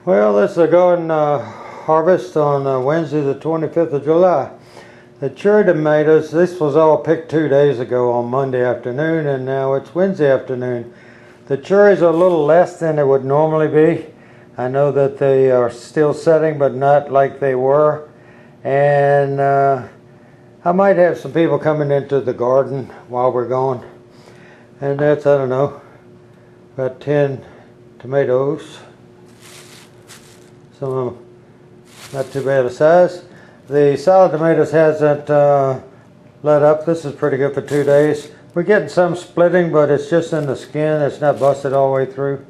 Well, this is a garden harvest on Wednesday the 25th of July. The cherry tomatoes, this was all picked 2 days ago on Monday afternoon, and now it's Wednesday afternoon. The cherries are a little less than they would normally be. I know that they are still setting, but not like they were. And I might have some people coming into the garden while we're gone. And that's, I don't know, about 10 tomatoes. Some of them not too bad a size. The salad tomatoes hasn't let up. This is pretty good for 2 days. We're getting some splitting, but it's just in the skin. It's not busted all the way through.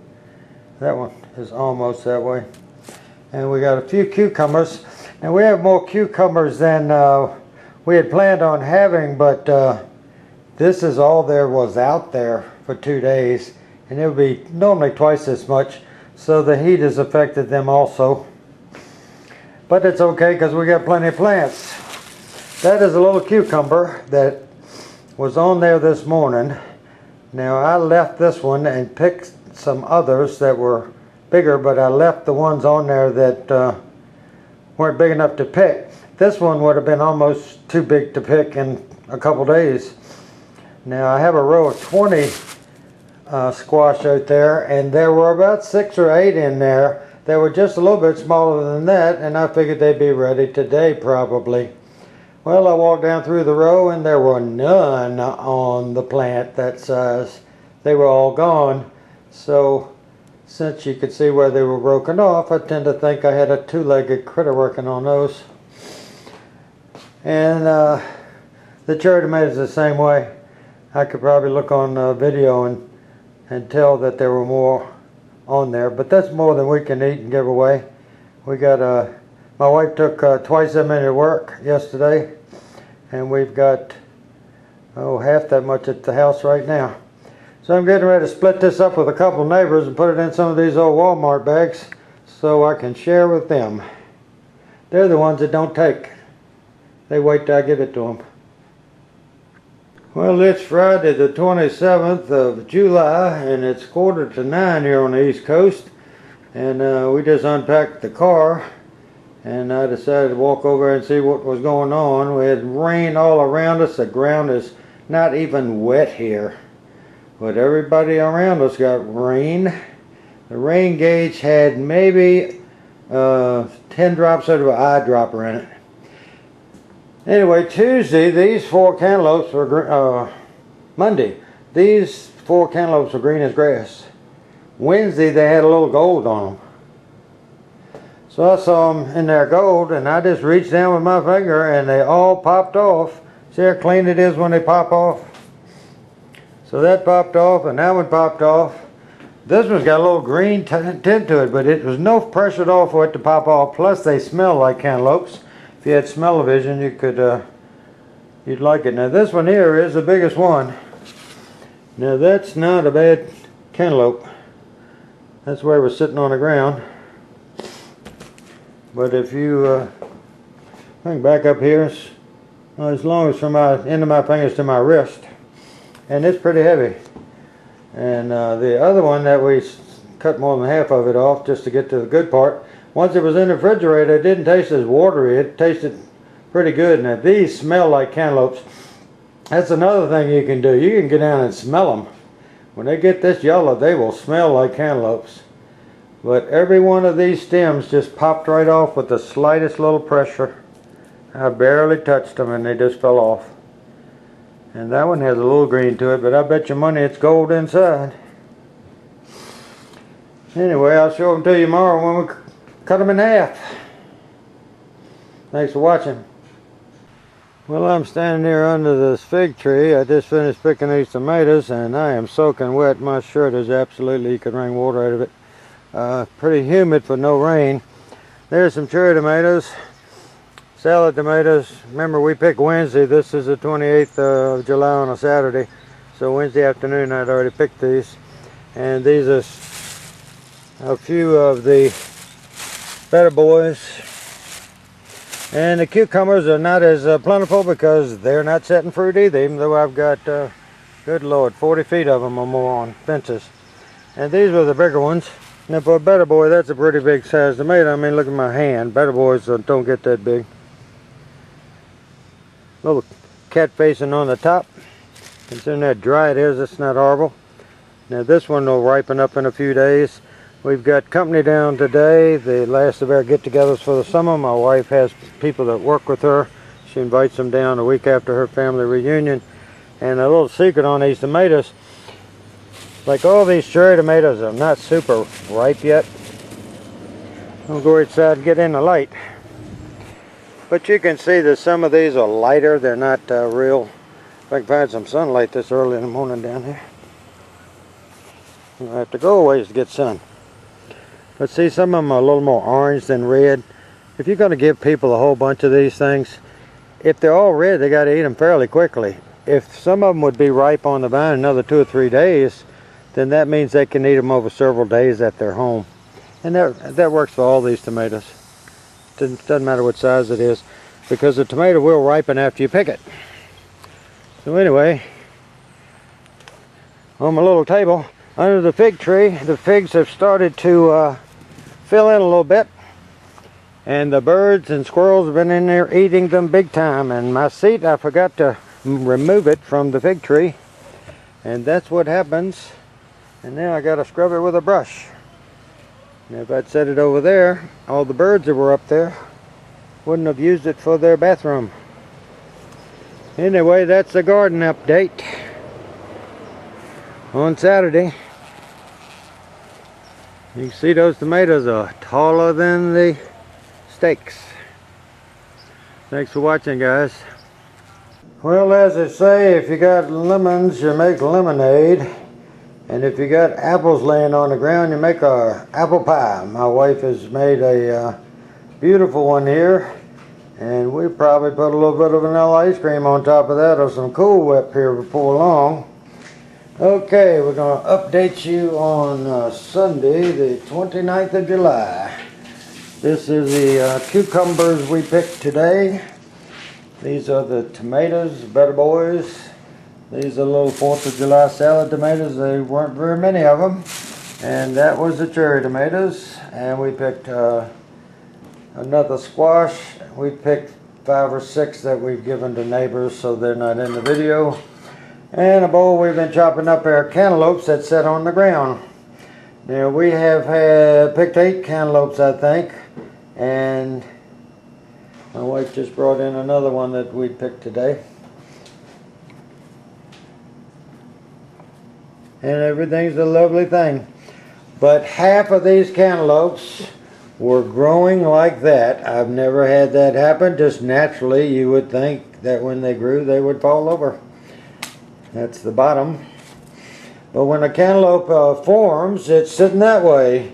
That one is almost that way. And we got a few cucumbers. And we have more cucumbers than we had planned on having, but this is all there was out there for 2 days. And it would be normally twice as much. So the heat has affected them also. But it's okay because we got plenty of plants. That is a little cucumber that was on there this morning. Now I left this one and picked some others that were bigger, but I left the ones on there that weren't big enough to pick. This one would have been almost too big to pick in a couple days. Now I have a row of 20 squash out there, and there were about 6 or 8 in there that were just a little bit smaller than that, and I figured they'd be ready today probably. Well, I walked down through the row and there were none on the plant that size. They were all gone. So since you could see where they were broken off, I tend to think I had a two-legged critter working on those. And the cherry tomatoes the same way. I could probably look on video and tell that there were more on there, but that's more than we can eat and give away. We got my wife took twice that many to work yesterday, and we've got half that much at the house right now. So I'm getting ready to split this up with a couple neighbors and put it in some of these old Walmart bags so I can share with them. They're the ones that don't take. They wait till I give it to them. Well, it's Friday the 27th of July, and it's 8:45 here on the East Coast. And we just unpacked the car, and I decided to walk over and see what was going on. We had rain all around us. The ground is not even wet here, but everybody around us got rain. The rain gauge had maybe 10 drops out of an eyedropper in it. Anyway, Tuesday, these 4 cantaloupes were Monday, these 4 cantaloupes were green as grass. Wednesday, they had a little gold on them. So I saw them in their gold, and I just reached down with my finger, and they all popped off. See how clean it is when they pop off? So that popped off, and that one popped off. This one's got a little green tint to it, but it was no pressure at all for it to pop off. Plus, they smell like cantaloupes. If you had smell-o-vision, you could, you'd like it. Now this one here is the biggest one. Now that's not a bad cantaloupe. That's where it was sitting on the ground. But if you bring back up here, it's as long as from my end of my fingers to my wrist, and it's pretty heavy. And the other one that we cut more than half of it off just to get to the good part. Once it was in the refrigerator, it didn't taste as watery. It tasted pretty good. Now these smell like cantaloupes. That's another thing you can do. You can get down and smell them. When they get this yellow, they will smell like cantaloupes. But every one of these stems just popped right off with the slightest little pressure. I barely touched them and they just fell off. And that one has a little green to it, but I bet you money it's gold inside. Anyway, I'll show them to you tomorrow when we cut them in half. Thanks for watching. Well, I'm standing here under this fig tree. I just finished picking these tomatoes, and I am soaking wet. My shirt is absolutely, you could wring water out of it. Pretty humid for no rain. There's some cherry tomatoes, salad tomatoes. Remember, we picked Wednesday. This is the 28th of July on a Saturday. So Wednesday afternoon I'd already picked these. And these are a few of the better boys. And the cucumbers are not as plentiful because they're not setting fruit either, even though I've got, good Lord, 40 feet of them or more on fences. And these were the bigger ones. Now for a better boy, that's a pretty big size tomato. I mean, look at my hand. Better boys don't get that big. Little cat facing on the top. Considering how dry it is, it's not horrible. Now this one will ripen up in a few days. We've got company down today, the last of our get-togethers for the summer. My wife has people that work with her. She invites them down a week after her family reunion. And a little secret on these tomatoes, like all these cherry tomatoes are not super ripe yet. I'll go outside and get in the light. But you can see that some of these are lighter. They're not real. If I can find some sunlight this early in the morning down here. I have to go a ways to get sun. But see, some of them are a little more orange than red. If you're going to give people a whole bunch of these things, if they're all red, they got to eat them fairly quickly. If some of them would be ripe on the vine another 2 or 3 days, then that means they can eat them over several days at their home. And that works for all these tomatoes. Doesn't matter what size it is, because the tomato will ripen after you pick it. So anyway, on my little table under the fig tree, the figs have started to fill in a little bit, and the birds and squirrels have been in there eating them big time. And my seat, I forgot to remove it from the fig tree, and that's what happens. And now I got to scrub it with a brush. Now if I'd set it over there, all the birds that were up there wouldn't have used it for their bathroom. Anyway, that's the garden update on Saturday. You can see those tomatoes are taller than the stakes. Thanks for watching, guys. Well, as they say, if you got lemons, you make lemonade. And if you got apples laying on the ground, you make a apple pie. My wife has made a beautiful one here. And we probably put a little bit of vanilla ice cream on top of that, or some Cool Whip here before long. Okay, we're going to update you on Sunday, the 29th of July. This is the cucumbers we picked today. These are the tomatoes, Better Boys. These are little 4th of July salad tomatoes. There weren't very many of them. And that was the cherry tomatoes. And we picked another squash. We picked 5 or 6 that we've given to neighbors, so they're not in the video. And a bowl, we've been chopping up our cantaloupes that sit on the ground. Now we have picked 8 cantaloupes, I think. And my wife just brought in another one that we picked today. And everything's a lovely thing. But half of these cantaloupes were growing like that. I've never had that happen. Just naturally, you would think that when they grew, they would fall over. That's the bottom. But when a cantaloupe forms, it's sitting that way.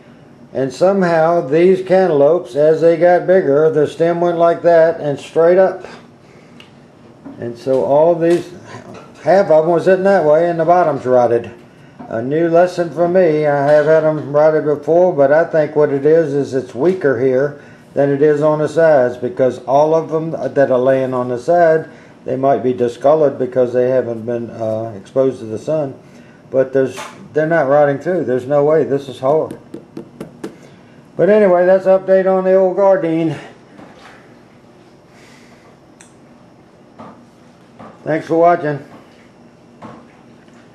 And somehow, these cantaloupes, as they got bigger, the stem went like that and straight up. And so all these, half of them was sitting that way, and the bottom's rotted. A new lesson for me. I have had them rotted before, but I think what it is it's weaker here than it is on the sides, because all of them that are laying on the side, they might be discolored because they haven't been exposed to the sun. But they're not rotting through. There's no way. This is hard. But anyway, that's an update on the old garden. Thanks for watching.